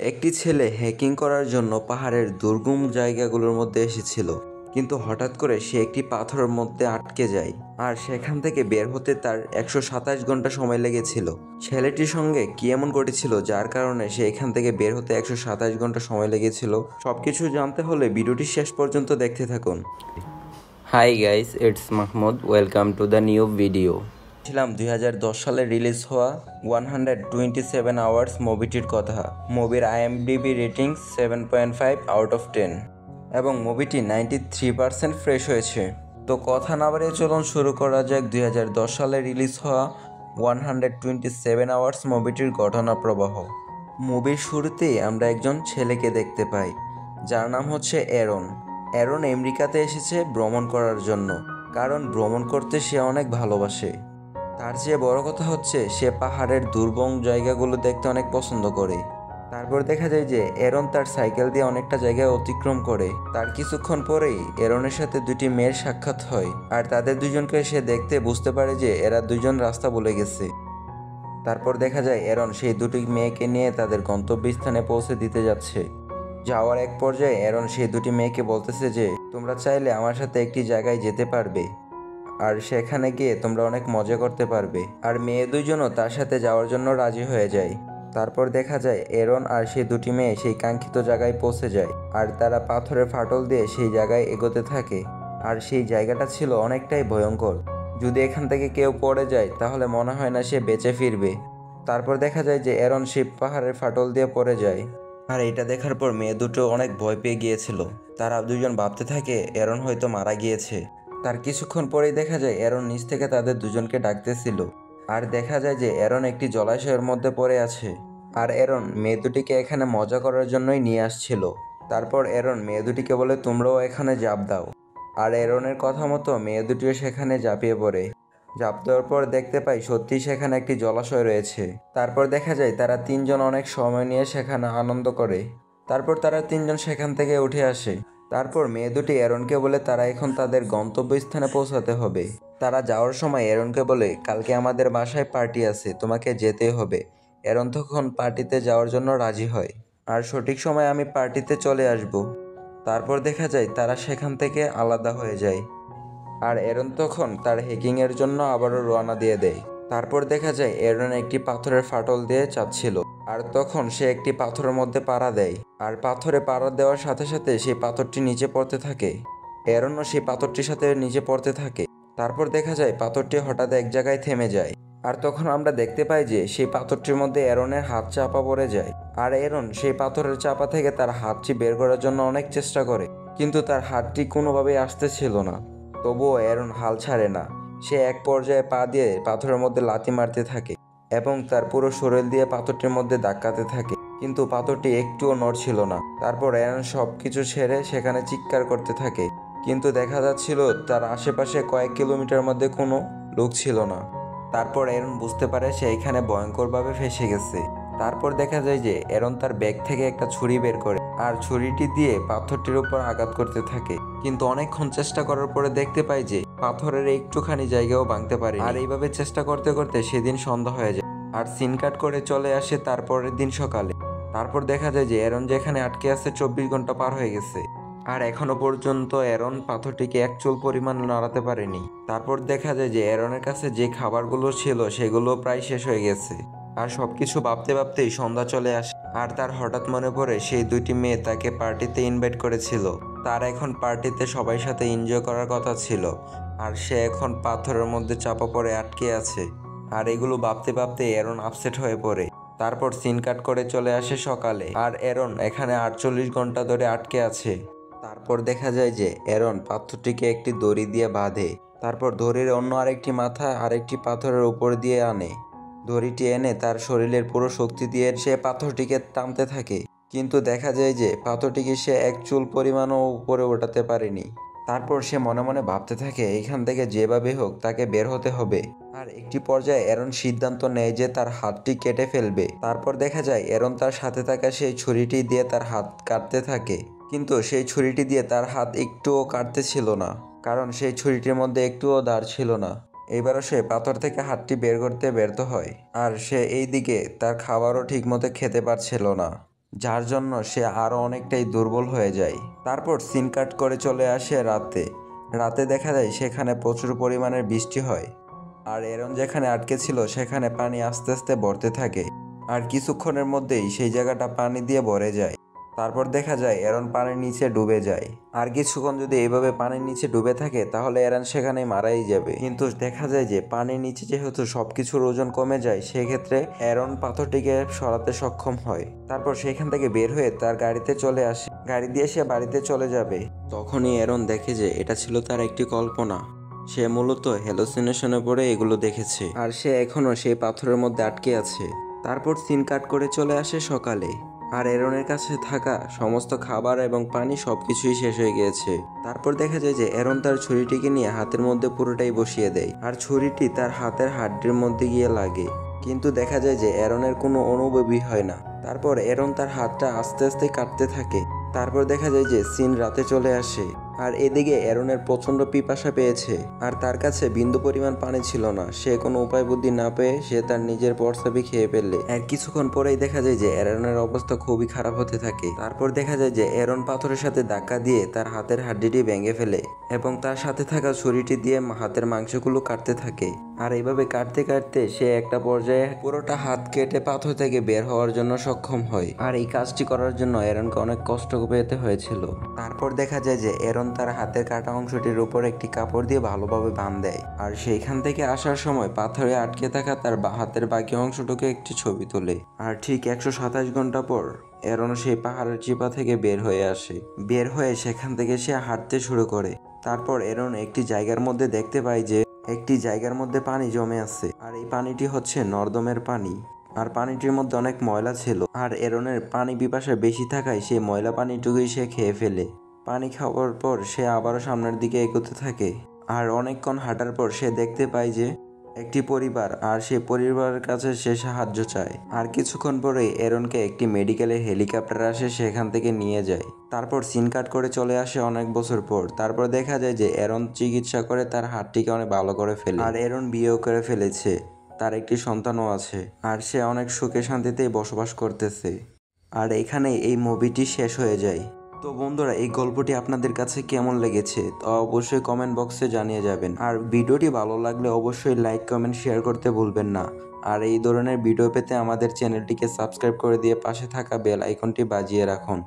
একটি ছেলে হ্যাকিং করার জন্য পাহাড়ের দুর্গম জায়গাগুলোর মধ্যে এসেছিল, কিন্তু হঠাৎ করে সে একটি পাথরের মধ্যে আটকে যায় আর সেখান থেকে বের হতে তার 127 ঘন্টা সময় লেগেছিল। ছেলেটির সঙ্গে কি এমন ঘটেছিল যার কারণে সে এখান থেকে বের হতে 127 ঘন্টা সময় লেগেছিল? সবকিছু জানতে হলে ভিডিওটি শেষ পর্যন্ত দেখতে থাকুন। Hi guys, it's Mahmoud. Welcome to the new video. ছিলাম 2010 সালে রিলিজ হওয়া 127 আওয়ার্স মুভিটির কথা। মুভির IMDb রেটিং 7.5 আউট অফ 10 এবং মুভিটি 93% ফ্রেশ হয়েছে। তো কথা না বাড়িয়ে চলুন শুরু করা যাক 2010 সালে রিলিজ হওয়া 127 আওয়ার্স মুভিটির ঘটনা প্রবাহ। মুভির শুরুতেই আমরা একজন ছেলেকে দেখতে পাই যার নাম হচ্ছে অ্যারন। অ্যারন আমেরিকাতে এসেছে ভ্রমণ করার জন্য, কারণ ভ্রমণ করতে সে অনেক ভালোবাসে। তার চেয়ে বড় কথা হচ্ছে সে পাহাড়ের দুর্গম জায়গাগুলো দেখতে অনেক পছন্দ করে। তারপর দেখা যায় যে অ্যারন তার সাইকেল দিয়ে অনেকটা জায়গায় অতিক্রম করে। তার কিছুক্ষণ পরেই অ্যারনের সাথে দুটি মেয়ের সাক্ষাৎ হয়, আর তাদের দুজনকে সে দেখতে বুঝতে পারে যে এরা দুজন রাস্তা ভুলে গেছে। তারপর দেখা যায় অ্যারন সেই দুটি মেয়েকে নিয়ে তাদের গন্তব্যস্থানে পৌঁছে দিতে যাচ্ছে। যাওয়ার এক পর্যায়ে অ্যারন সেই দুটি মেয়েকে বলতেছে যে তোমরা চাইলে আমার সাথে একটি জায়গায় যেতে পারবে, আর সেখানে গিয়ে তোমরা অনেক মজা করতে পারবে। আর মেয়ে দুইজনও তার সাথে যাওয়ার জন্য রাজি হয়ে যায়। তারপর দেখা যায় অ্যারন আর সেই দুটি মেয়ে সেই কাঙ্ক্ষিত জায়গায় পৌঁছে যায়, আর তারা পাথরের ফাটল দিয়ে সেই জায়গায় এগোতে থাকে। আর সেই জায়গাটা ছিল অনেকটাই ভয়ঙ্কর। যদি এখান থেকে কেউ পড়ে যায় তাহলে মনে হয় না সে বেঁচে ফিরবে। তারপর দেখা যায় যে অ্যারন সেই পাহাড়ের ফাটল দিয়ে পড়ে যায়। আর এটা দেখার পর মেয়ে দুটো অনেক ভয় পেয়ে গিয়েছিল। তারা দুজন ভাবতে থাকে অ্যারন হয়তো মারা গিয়েছে। তার কিছুক্ষণ পরেই দেখা যায় অ্যারন নিচ থেকে তাদের দুজনকে ডাকতেছিল, আর দেখা যায় যে অ্যারন একটি জলাশয়ের মধ্যে পড়ে আছে। আর অ্যারন মেয়ে দুটিকে এখানে মজা করার জন্যই নিয়ে আসছিল। তারপর অ্যারন মেয়ে দুটিকে বলে তোমরাও এখানে ঝাঁপ দাও। আর অ্যারনের কথা মতো মেয়ে দুটিও সেখানে ঝাঁপিয়ে পড়ে। ঝাঁপ দেওয়ার পর দেখতে পাই সত্যিই সেখানে একটি জলাশয় রয়েছে। তারপর দেখা যায় তারা তিনজন অনেক সময় নিয়ে সেখানে আনন্দ করে। তারপর তারা তিনজন সেখান থেকে উঠে আসে। তারপর মেয়ে দুটি অ্যারনকে বলে তারা এখন তাদের গন্তব্যস্থানে পৌঁছাতে হবে। তারা যাওয়ার সময় অ্যারনকে বলে কালকে আমাদের বাসায় পার্টি আছে, তোমাকে যেতে হবে। অ্যারন তখন পার্টিতে যাওয়ার জন্য রাজি হয়, আর সঠিক সময় আমি পার্টিতে চলে আসব। তারপর দেখা যায় তারা সেখান থেকে আলাদা হয়ে যায়, আর অ্যারন তখন তার হ্যাকিংয়ের জন্য আবারও রওনা দিয়ে দেয়। তারপর দেখা যায় অ্যারন একটি পাথরের ফাটল দিয়ে যাচ্ছিল, আর তখন সে একটি পাথরের মধ্যে পাড়া দেয়। আর পাথরে পাড়া দেওয়ার সাথে সাথে সেই পাথরটি নিচে পড়তে থাকে। অ্যারনও সেই পাথরটির সাথে নিচে পড়তে থাকে। তারপর দেখা যায় পাথরটি হঠাৎ এক জায়গায় থেমে যায়, আর তখন আমরা দেখতে পাই যে সেই পাথরটির মধ্যে অ্যারনের হাত চাপা পড়ে যায়। আর অ্যারন সেই পাথরের চাপা থেকে তার হাতটি বের করার জন্য অনেক চেষ্টা করে, কিন্তু তার হাতটি কোনোভাবেই আসতেছিল না। তবুও অ্যারন হাল ছাড়ে না। সে এক পর্যায়ে পা দিয়ে পাথরের মধ্যে লাথি মারতে থাকে এবং তার পুরো শরীর দিয়ে পাথরটির মধ্যে ধাক্কাতে থাকে, কিন্তু পাথরটি একটুও নড়ছিল না। তারপর অ্যারন সব কিছু ছেড়ে সেখানে চিৎকার করতে থাকে, কিন্তু দেখা যাচ্ছিল তার আশেপাশে কয়েক কিলোমিটার মধ্যে কোনো লোক ছিল না। তারপর অ্যারন বুঝতে পারে সে এখানে ভয়ঙ্করভাবে ফেঁসে গেছে। তারপর দেখা যায় যে অ্যারন তার ব্যাগ থেকে একটা ছুরি বের করে, আর ছুরিটি দিয়ে পাথরটির উপর আঘাত করতে থাকে। কিন্তু অনেকক্ষণ চেষ্টা করার পরে দেখতে পাই যে পাথরের একটুখানি জায়গাও ভাঙতে পারে। আর এইভাবে চেষ্টা করতে করতে সেদিন সন্ধ্যা হয়ে যায়, আর সিন কাট করে চলে আসে তারপরের দিন সকালে। তারপর দেখা যায় যে অ্যারন যেখানে আটকে আছে 24 ঘন্টা পার হয়ে গেছে, আর এখনো পর্যন্ত অ্যারন পাথরটিকে এক চুল পরিমাণ নাড়াতে পারেনি। তারপর দেখা যায় যে অ্যারনের কাছে যে খাবারগুলো ছিল সেগুলো প্রায় শেষ হয়ে গেছে। আর সবকিছু ভাবতে ভাবতেই সন্ধ্যা চলে আসে, আর তার হঠাৎ মনে পড়ে সেই দুইটি মেয়ে তাকে পার্টিতে ইনভাইট করেছিল। তার এখন পার্টিতে সবাই সাথে এনজয় করার কথা ছিল, আর সে এখন পাথরের মধ্যে চাপা পড়ে আটকে আছে। আর এগুলো ভাবতে ভাবতে অ্যারন আপসেট হয়ে পড়ে। তারপর সিন কাট করে চলে আসে সকালে, আর অ্যারন এখানে 48 ঘন্টা ধরে আটকে আছে। তারপর দেখা যায় যে অ্যারন পাথরটিকে একটি দড়ি দিয়ে বাঁধে। তারপর দড়ির অন্য আরেকটি মাথা আরেকটি পাথরের উপর দিয়ে আনে। দড়িটি এনে তার শরীরের পুরো শক্তি দিয়ে সে পাথরটিকে টানতে থাকে, কিন্তু দেখা যায় যে পাথরটিকে সে এক চুল পরিমাণও উপরে ওঠাতে পারেনি। তারপর সে মনে মনে ভাবতে থাকে এখান থেকে যেভাবে হোক তাকে বের হতে হবে। আর একটি পর্যায়ে অ্যারন সিদ্ধান্ত নেয় যে তার হাতটি কেটে ফেলবে। তারপর দেখা যায় অ্যারন তার সাথে থাকা সেই ছুরিটি দিয়ে তার হাত কাটতে থাকে, কিন্তু সেই ছুরিটি দিয়ে তার হাত একটুও কাটতে ছিল না, কারণ সেই ছুরিটির মধ্যে একটুও ধার ছিল না। এবারও সে পাথর থেকে হাতটি বের করতে ব্যর্থ হয়, আর সে এই দিকে তার খাবারও ঠিকমতো খেতে পারছিল না। যার জন্য সে আরও অনেকটাই দুর্বল হয়ে যায়। তারপর সিন কাট করে চলে আসে রাতে। রাতে দেখা যায় সেখানে প্রচুর পরিমাণের বৃষ্টি হয়, আর এরন যেখানে আটকে ছিল সেখানে পানি আস্তে আস্তে বাড়তে থাকে, আর কিছুক্ষণের মধ্যেই সেই জায়গাটা পানি দিয়ে ভরে যায়। তারপর দেখা যায় এরন পানির নিচে ডুবে যায়। আর কিছুক্ষণ যদি এইভাবে পানির নিচে ডুবে থাকে তাহলে এরন সেখানে মারাই যাবে। কিন্তু দেখা যায় যে পানির নিচে যেহেতু সবকিছুর ওজন কমে যায়, সেক্ষেত্রে এরন পাথরটিকে সরাতে সক্ষম হয়। তারপর সেখান থেকে বের হয়ে তার গাড়িতে চলে আসে। গাড়ি দিয়ে সে বাড়িতে চলে যাবে। তখনই এরন দেখে যে এটা ছিল তার একটি কল্পনা। সে মূলত হ্যালোসিনেশনে পড়ে এগুলো দেখেছে, আর সে এখনো সেই পাথরের মধ্যে আটকে আছে। তারপর সিন কাট করে চলে আসে সকালে, আর এরনের কাছে থাকা সমস্ত খাবার এবং পানি সবকিছুই শেষ হয়ে গিয়েছে। তারপর দেখা যায় যে এরন তার ছুরিটিকে নিয়ে হাতের মধ্যে পুরোটাই বসিয়ে দেয়, আর ছুরিটি তার হাতের হাড্ডির মধ্যে গিয়ে লাগে। কিন্তু দেখা যায় যে এরনের কোনো অনুভবই হয় না। তারপর এরন তার হাতটা আস্তে আস্তে কাটতে থাকে। তারপর দেখা যায় যে সিন রাতে চলে আসে, আর এদিকে এরনের প্রচন্ড পিপাসা পেয়েছে, আর তার কাছে বিন্দু পরিমাণ পানি ছিল না। সে কোনো উপায় বুদ্ধি না পেয়ে সে তার নিজের প্রস্রাবই খেয়ে ফেললে। আর কিছুক্ষণ পরেই দেখা যায় যে এরনের অবস্থা খুবই খারাপ হতে থাকে। তারপর দেখা যায় যে এরন পাথরের সাথে ধাক্কা দিয়ে তার হাতের হাড্ডিটি ভেঙে ফেলে, এবং তার সাথে থাকা ছুরিটি দিয়ে হাতের মাংসগুলো কাটতে থাকে। আর এইভাবে কাটতে কাটতে সে একটা পর্যায়ে পুরোটা হাত কেটে পাথর থেকে বের হওয়ার জন্য সক্ষম হয়। আর এই কাজটি করার জন্য এরনকে অনেক কষ্ট পেতে হয়েছিল। তারপর দেখা যায় যে এরন তার হাতের কাটা অংশটির উপর একটি কাপড় দিয়ে ভালোভাবে বাঁধ দেয়, আর সেইখান থেকে আসার সময় পাথরে আটকে থাকা তার হাতের বাকি অংশটুকু একটি ছবি তোলে। আর ঠিক 127 ঘন্টা পর এরন সেই পাহাড়ের চিপা থেকে বের হয়ে আসে। বের হয়ে সেখান থেকে সে হাঁটতে শুরু করে। তারপর এরন একটি জায়গার মধ্যে দেখতে পায় যে একটি জায়গার মধ্যে পানি জমে আছে, আর এই পানিটি হচ্ছে নর্দমের পানি। আর পানিটির মধ্যে অনেক ময়লা ছিল, আর এরনের পানি পিপাসা বেশি থাকায় সেই ময়লা পানিটুকুই সে খেয়ে ফেলে। পানি খাওয়ার পর সে আবারও সামনের দিকে এগোতে থাকে। আর অনেকক্ষণ হাঁটার পর সে দেখতে পায় যে একটি পরিবার, আর সেই পরিবারের কাছে সে সাহায্য চায়। আর কিছুক্ষণ পরেই এরনকে একটি মেডিকেলের হেলিকপ্টার আসে, সেখান থেকে নিয়ে যায়। তারপর সিন কাট করে চলে আসে অনেক বছর পর। তারপর দেখা যায় যে এরন চিকিৎসা করে তার হাতটিকে অনেক ভালো করে ফেলে, আর এরন বিয়েও করে ফেলেছে। তার একটি সন্তানও আছে, আর সে অনেক সুখে শান্তিতেই বসবাস করতেছে। আর এখানেই এই মুভিটি শেষ হয়ে যায়। তো বন্ধুরা, এই গল্পটি আপনাদের কাছে কেমন লেগেছে তা অবশ্যই কমেন্ট বক্সে জানিয়ে যাবেন। আর ভিডিওটি ভালো লাগলে অবশ্যই লাইক কমেন্ট শেয়ার করতে ভুলবেন না। আর এই ধরনের ভিডিও পেতে আমাদের চ্যানেলটিকে সাবস্ক্রাইব করে দিয়ে পাশে থাকা বেল আইকনটি বাজিয়ে রাখুন।